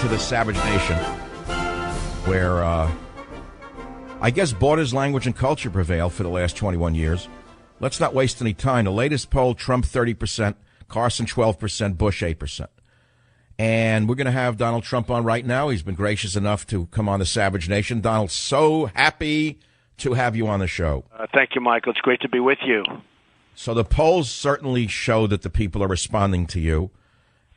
to the Savage Nation, where I guess borders, language, and culture prevail for the last 21 years. Let's not waste any time. The latest poll, Trump 30%, Carson 12%, Bush 8%. And we're going to have Donald Trump on right now. He's been gracious enough to come on the Savage Nation. Donald, so happy to have you on the show. Thank you, Michael. It's great to be with you. So the polls certainly show that the people are responding to you.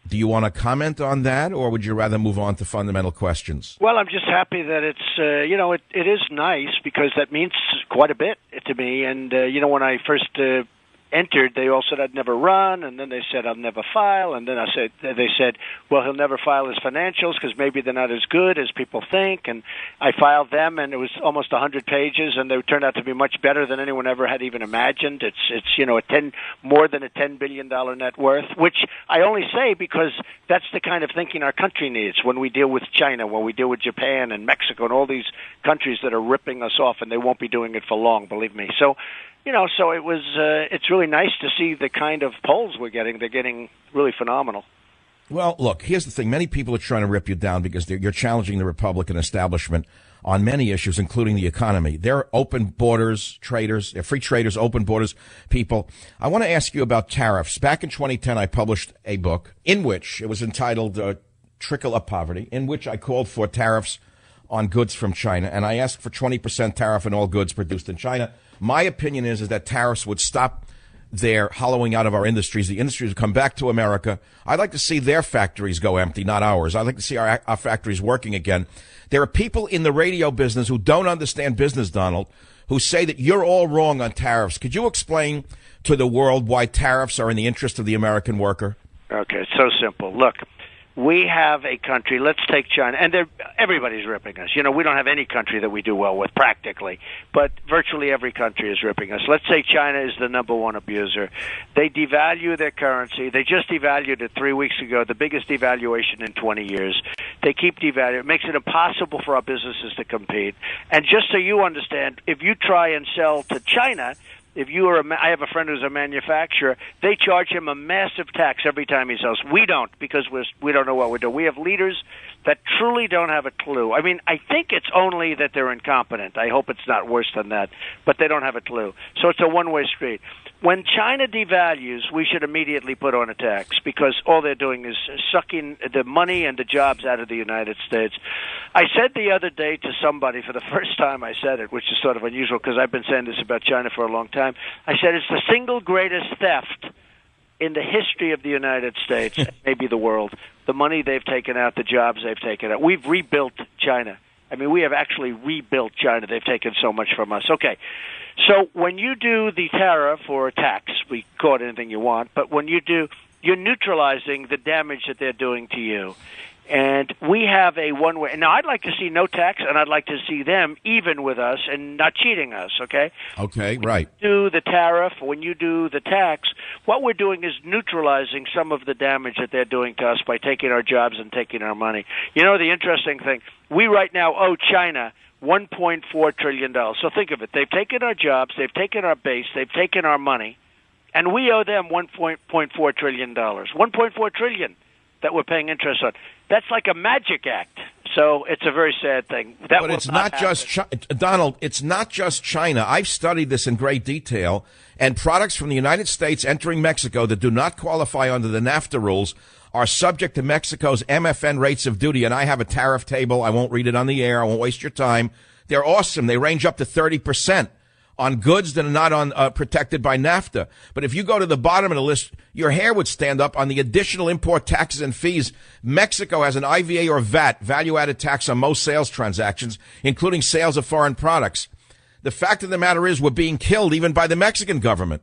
Do you want to comment on that, or would you rather move on to fundamental questions? Well, I'm just happy that it's, it is nice because that means quite a bit to me. And, when I first entered, they all said I'd never run, and then they said I'll never file, and then they said, well, he'll never file his financials because maybe they're not as good as people think, and I filed them, and it was almost 100 pages, and they turned out to be much better than anyone ever had even imagined. It's more than a $10 billion net worth, which I only say because that's the kind of thinking our country needs when we deal with China, when we deal with Japan and Mexico and all these countries that are ripping us off, and they won't be doing it for long, believe me. So it's really nice to see the kind of polls we're getting. They're getting really phenomenal. Well, look, here's the thing. Many people are trying to rip you down because you're challenging the Republican establishment on many issues, including the economy. They're open borders traders, they're free traders, open borders people. I want to ask you about tariffs. Back in 2010, I published a book in which it was entitled Trickle Up Poverty, in which I called for tariffs on goods from China, and I asked for 20% tariff on all goods produced in China. My opinion is that tariffs would stop their hollowing out of our industries. The industries would come back to America. I'd like to see their factories go empty, not ours. I'd like to see our factories working again. There are people in the radio business who don't understand business, Donald, who say that you're all wrong on tariffs. Could you explain to the world why tariffs are in the interest of the American worker? Okay, it's so simple. Look, we have a country, let's take China, and everybody's ripping us. We don't have any country that we do well with, practically, but virtually every country is ripping us. Let's say China is the number one abuser. They devalue their currency. They just devalued it 3 weeks ago, the biggest devaluation in 20 years. They keep devaluing. It makes it impossible for our businesses to compete. And just so you understand, if you try and sell to China, I have a friend who's a manufacturer. They charge him a massive tax every time he sells. We don't, because we don't know what we're doing. We have leaders that truly don't have a clue. I mean, I think it's only that they're incompetent. I hope it's not worse than that, but they don't have a clue. So it's a one-way street. When China devalues, we should immediately put on a tax because all they're doing is sucking the money and the jobs out of the United States. I said the other day to somebody, for the first time I said it, which is sort of unusual because I've been saying this about China for a long time. I said it's the single greatest theft in the history of the United States, maybe the world, the money they've taken out, the jobs they've taken out. We've rebuilt China. I mean, we have actually rebuilt China. They've taken so much from us. Okay, so when you do the tariff or a tax, we call it anything you want, but when you do, you're neutralizing the damage that they're doing to you. And we have a one-way. Now, I'd like to see no tax, and I'd like to see them even with us and not cheating us, okay? Okay, right. When you do the tariff, when you do the tax, what we're doing is neutralizing some of the damage that they're doing to us by taking our jobs and taking our money. The interesting thing, we right now owe China $1.4 trillion. So think of it. They've taken our jobs, they've taken our base, they've taken our money, and we owe them $1.4 trillion. $1.4 trillion that we're paying interest on. That's like a magic act. So it's a very sad thing. But it's not just Donald, it's not just China. I've studied this in great detail, and products from the United States entering Mexico that do not qualify under the NAFTA rules are subject to Mexico's MFN rates of duty. And I have a tariff table. I won't read it on the air. I won't waste your time. They're awesome. They range up to 30%. On goods that are not protected by NAFTA. But if you go to the bottom of the list, your hair would stand up on the additional import taxes and fees. Mexico has an IVA or VAT, value-added tax on most sales transactions, including sales of foreign products. The fact of the matter is we're being killed even by the Mexican government.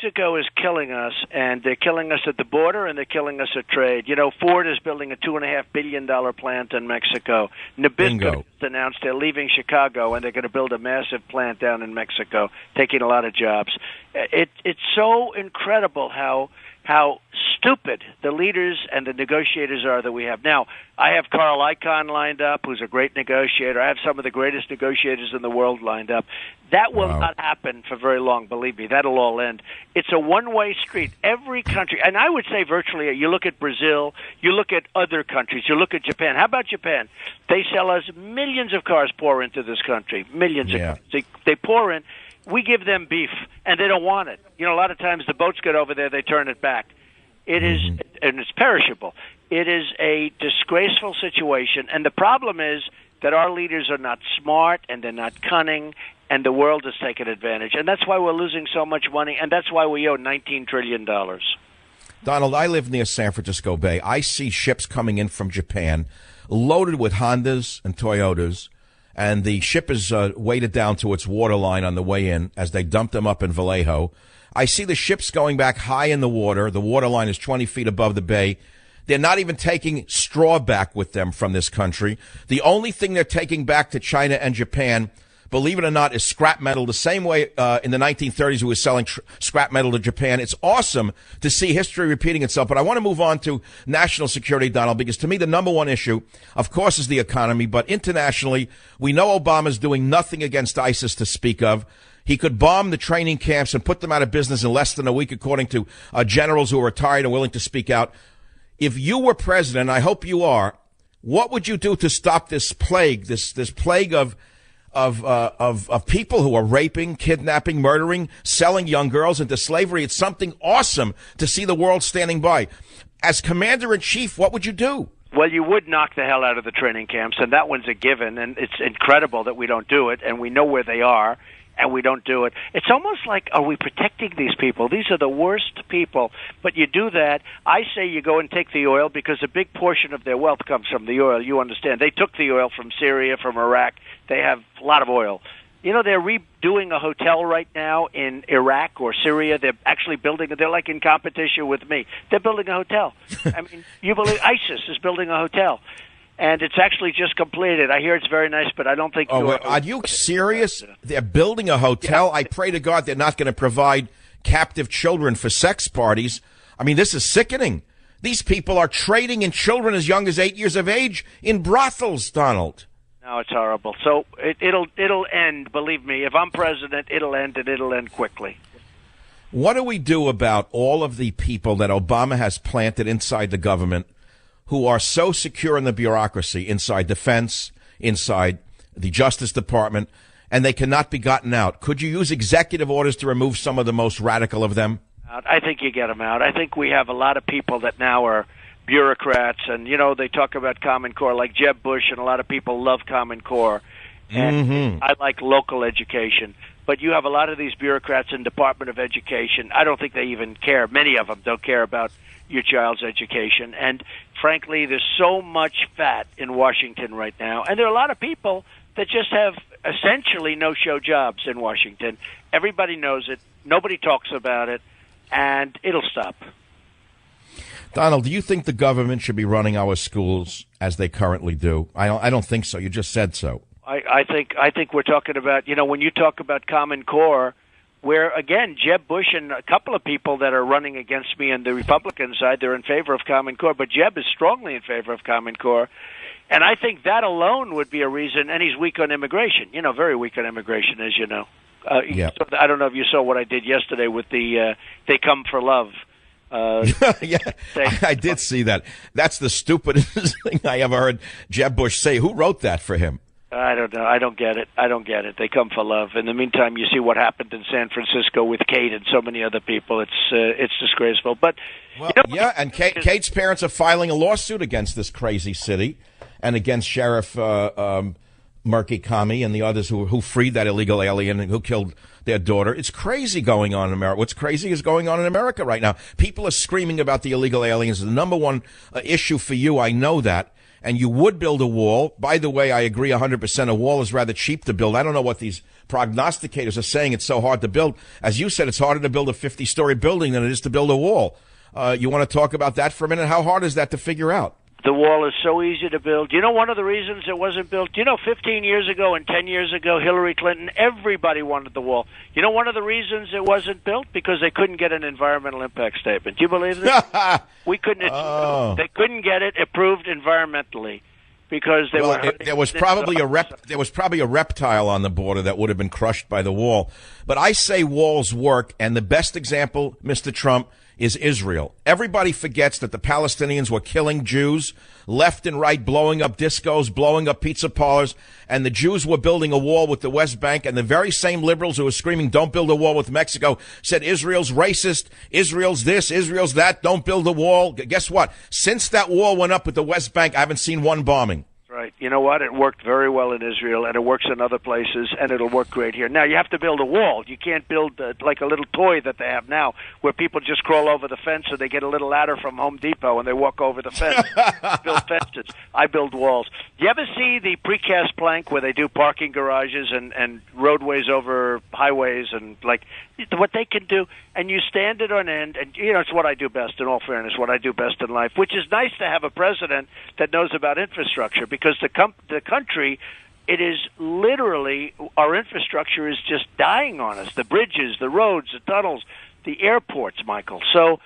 Mexico is killing us, and they're killing us at the border, and they're killing us at trade. Ford is building a $2.5 billion plant in Mexico. Nabisco announced they're leaving Chicago, and they're going to build a massive plant down in Mexico, taking a lot of jobs. It's so incredible how stupid the leaders and the negotiators are that we have. Now, I have Carl Icahn lined up, who's a great negotiator. I have some of the greatest negotiators in the world lined up. That will not happen for very long, believe me. That'll all end. It's a one-way street. Every country, and I would say virtually, you look at Brazil, you look at other countries, you look at Japan. How about Japan? They sell us millions of cars pour into this country, millions of cars. They pour in. We give them beef, and they don't want it. You know, a lot of times the boats get over there, they turn it back. It is, and it's perishable. It is a disgraceful situation, and the problem is that our leaders are not smart, and they're not cunning, and the world has taken advantage. And that's why we're losing so much money, and that's why we owe $19 trillion. Donald, I live near San Francisco Bay. I see ships coming in from Japan loaded with Hondas and Toyotas, and the ship is weighted down to its waterline on the way in as they dump them up in Vallejo. I see the ships going back high in the water. The waterline is 20 feet above the bay. They're not even taking straw back with them from this country. The only thing they're taking back to China and Japan, believe it or not, is scrap metal. The same way in the 1930s we were selling scrap metal to Japan. It's awesome to see history repeating itself. But I want to move on to national security, Donald, because to me the number one issue, of course, is the economy. But internationally, we know Obama's doing nothing against ISIS to speak of. He could bomb the training camps and put them out of business in less than a week, according to generals who are retired and willing to speak out. If you were president, I hope you are, what would you do to stop this plague, this plague of people who are raping, kidnapping, murdering, selling young girls into slavery? It's something awesome to see the world standing by. As commander-in-chief, what would you do? Well, you would knock the hell out of the training camps, and that one's a given, and it's incredible that we don't do it, and we know where they are, and we don't do it. It's almost like, are we protecting these people? These are the worst people. But you do that. I say you go and take the oil, because a big portion of their wealth comes from the oil. You understand. They took the oil from Syria, from Iraq. They have a lot of oil. You know, they're redoing a hotel right now in Iraq or Syria. They're actually building, they're like in competition with me. They're building a hotel. I mean, you believe ISIS is building a hotel. And it's actually just completed. I hear it's very nice, but I don't think... are you serious? They're building a hotel? Yeah. I pray to God they're not going to provide captive children for sex parties. I mean, this is sickening. These people are trading in children as young as 8 years of age in brothels, Donald. No, it's horrible. So it'll end, believe me. If I'm president, it'll end, and it'll end quickly. What do we do about all of the people that Obama has planted inside the government who are so secure in the bureaucracy, inside defense, inside the Justice Department, and they cannot be gotten out? Could you use executive orders to remove some of the most radical of them? I think you get them out. I think we have a lot of people that now are bureaucrats, and, you know, they talk about Common Core, like Jeb Bush, and a lot of people love Common Core. And I like local education. But you have a lot of these bureaucrats in Department of Education. I don't think they even care. Many of them don't care about your child's education. And frankly, there's so much fat in Washington right now. And there are a lot of people that just have essentially no-show jobs in Washington. Everybody knows it. Nobody talks about it. And it'll stop. Donald, do you think the government should be running our schools as they currently do? I don't think so. You just said so. I think we're talking about, you know, when you talk about Common Core, where, again, Jeb Bush and a couple of people that are running against me on the Republican side, they're in favor of Common Core, but Jeb is strongly in favor of Common Core. And I think that alone would be a reason, and he's weak on immigration, you know, very weak on immigration, as you know. Yeah. I don't know if you saw what I did yesterday with the They Come for Love. Yeah, I did see that. That's the stupidest thing I ever heard Jeb Bush say. Who wrote that for him? I don't know. I don't get it. They come for love. In the meantime, you see what happened in San Francisco with Kate and so many other people. It's disgraceful. But well, yeah, and Kate's parents are filing a lawsuit against this crazy city and against Sheriff Murky Kami and the others who freed that illegal alien and who killed their daughter. It's crazy going on in America. What's crazy is going on in America right now. People are screaming about the illegal aliens. The number one issue for you, I know that. And you would build a wall. By the way, I agree 100%. A wall is rather cheap to build. I don't know what these prognosticators are saying. It's so hard to build. As you said, it's harder to build a 50-story building than it is to build a wall. You want to talk about that for a minute? How hard is that to figure out? The wall is so easy to build. You know one of the reasons it wasn't built? 15 years ago and 10 years ago, Hillary Clinton, everybody wanted the wall. You know one of the reasons it wasn't built? Because they couldn't get an environmental impact statement. Do you believe this? We couldn't. They couldn't get it approved environmentally because they were. There was probably a reptile on the border that would have been crushed by the wall. But I say walls work, and the best example, Mr. Trump, is Israel. Everybody forgets that the Palestinians were killing Jews left and right, blowing up discos, blowing up pizza parlors, and the Jews were building a wall with the West Bank, and the very same liberals who were screaming, don't build a wall with Mexico, said Israel's racist, Israel's this, Israel's that, don't build a wall. Guess what? Since that wall went up with the West Bank, I haven't seen one bombing. Right. You know what? It worked very well in Israel, and it works in other places, and it'll work great here. Now, you have to build a wall. You can't build like a little toy that they have now, where people just crawl over the fence, or they get a little ladder from Home Depot, and they walk over the fence. Build fences. I build walls. Do you ever see the precast plank where they do parking garages and roadways over highways and, like, what they can do? And you stand it on end, and, it's what I do best, in all fairness, what I do best in life, which is nice to have a president that knows about infrastructure, because the country, it is literally, our infrastructure is just dying on us. The bridges, the roads, the tunnels, the airports, Michael. So,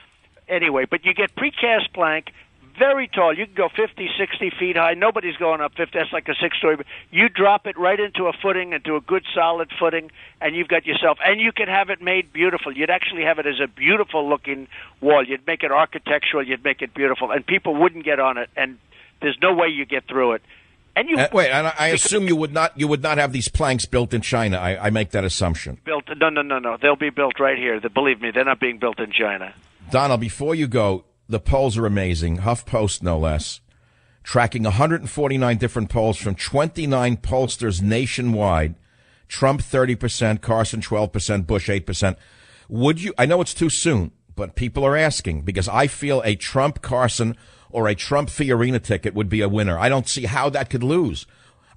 anyway, but you get precast plank, very tall. You can go 50, 60 feet high. Nobody's going up 50. That's like a six-story. You drop it right into a footing, into a good solid footing, and you've got yourself. And you can have it made beautiful. You'd actually have it as a beautiful-looking wall. You'd make it architectural. You'd make it beautiful. And people wouldn't get on it, and there's no way you get through it. And I assume you would not have these planks built in China. I make that assumption. No. They'll be built right here. Believe me, they're not being built in China. Donald, before you go, the polls are amazing. HuffPost, no less, tracking 149 different polls from 29 pollsters nationwide. Trump 30%, Carson 12%, Bush 8%. I know it's too soon, but people are asking, because I feel a Trump Carson or a Trump Fiorina ticket would be a winner. I don't see how that could lose.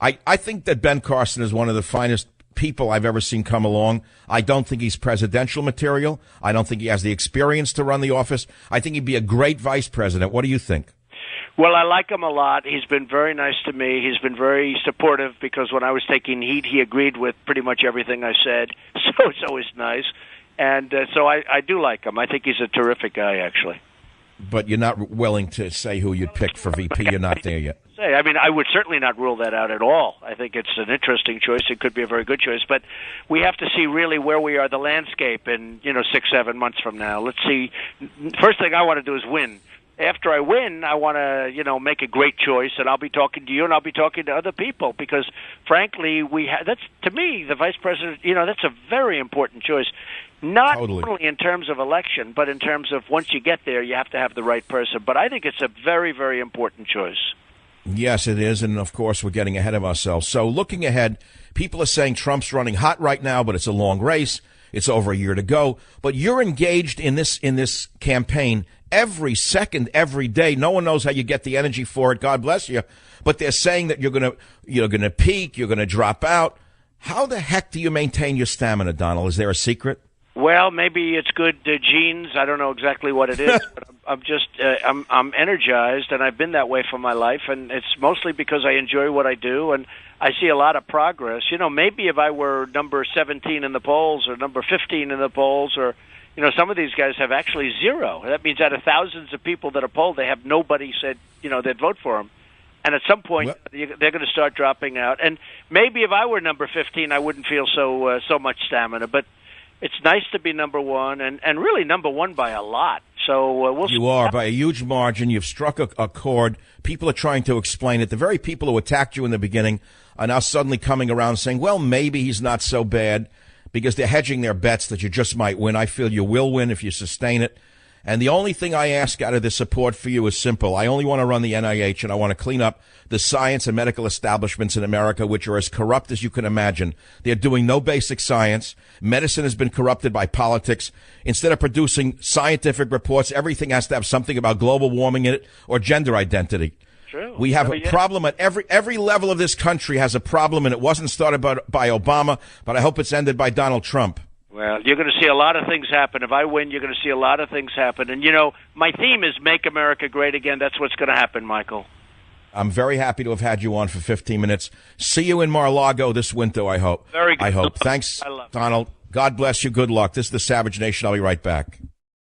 I think that Ben Carson is one of the finest people I've ever seen come along. I don't think he's presidential material. I don't think he has the experience to run the office. I think he'd be a great vice president. What do you think? Well, I like him a lot. He's been very nice to me. He's been very supportive, because when I was taking heat, he agreed with pretty much everything I said. So it's always nice. And so I do like him. I think he's a terrific guy, actually. But you're not willing to say who you'd pick for VP. You're not there yet. I mean, I would certainly not rule that out at all. I think it's an interesting choice. It could be a very good choice. But we have to see really where we are, the landscape, in 6-7 months from now. Let's see. First thing I want to do is win. After I win, I want to, make a great choice, and I'll be talking to you, and I'll be talking to other people, because, frankly, that's, to me, the vice president, that's a very important choice. Not only in terms of election, but in terms of once you get there, you have to have the right person. But I think it's a very, very important choice. Yes, it is, and of course, we're getting ahead of ourselves. So looking ahead, people are saying Trump's running hot right now, but it's a long race. It's over a year to go. But you're engaged in this campaign every second, every day. No one knows how you get the energy for it. God bless you. But they're saying that you're gonna peak, you're gonna drop out. How the heck do you maintain your stamina, Donald? Is there a secret? Well, maybe it's good genes. I don't know exactly what it is, but I'm just I'm energized, and I've been that way for my life, and it's mostly because I enjoy what I do, and I see a lot of progress. Maybe if I were number 17 in the polls or number 15 in the polls, or some of these guys have actually zero. That means out of thousands of people that are polled, they have nobody said they'd vote for him. And at some point, they're going to start dropping out. And maybe if I were number 15, I wouldn't feel so much stamina, but it's nice to be number one, and really number one by a lot. So we'll see. You are, by a huge margin. You've struck a chord. People are trying to explain it. The very people who attacked you in the beginning are now suddenly coming around saying, well, maybe he's not so bad, because they're hedging their bets that you just might win. I feel you will win if you sustain it. And the only thing I ask out of this support for you is simple. I only want to run the NIH, and I want to clean up the science and medical establishments in America, which are as corrupt as you can imagine. They're doing no basic science. Medicine has been corrupted by politics. Instead of producing scientific reports, everything has to have something about global warming in it or gender identity. True. We have a problem at every level of this country has a problem, and it wasn't started by Obama, but I hope it's ended by Donald Trump. Well, you're going to see a lot of things happen. If I win, you're going to see a lot of things happen. And, you know, my theme is Make America Great Again. That's what's going to happen, Michael. I'm very happy to have had you on for 15 minutes. See you in Mar-a-Lago this winter, I hope. Very good. I hope. Thanks, Donald. God bless you. Good luck. This is the Savage Nation. I'll be right back.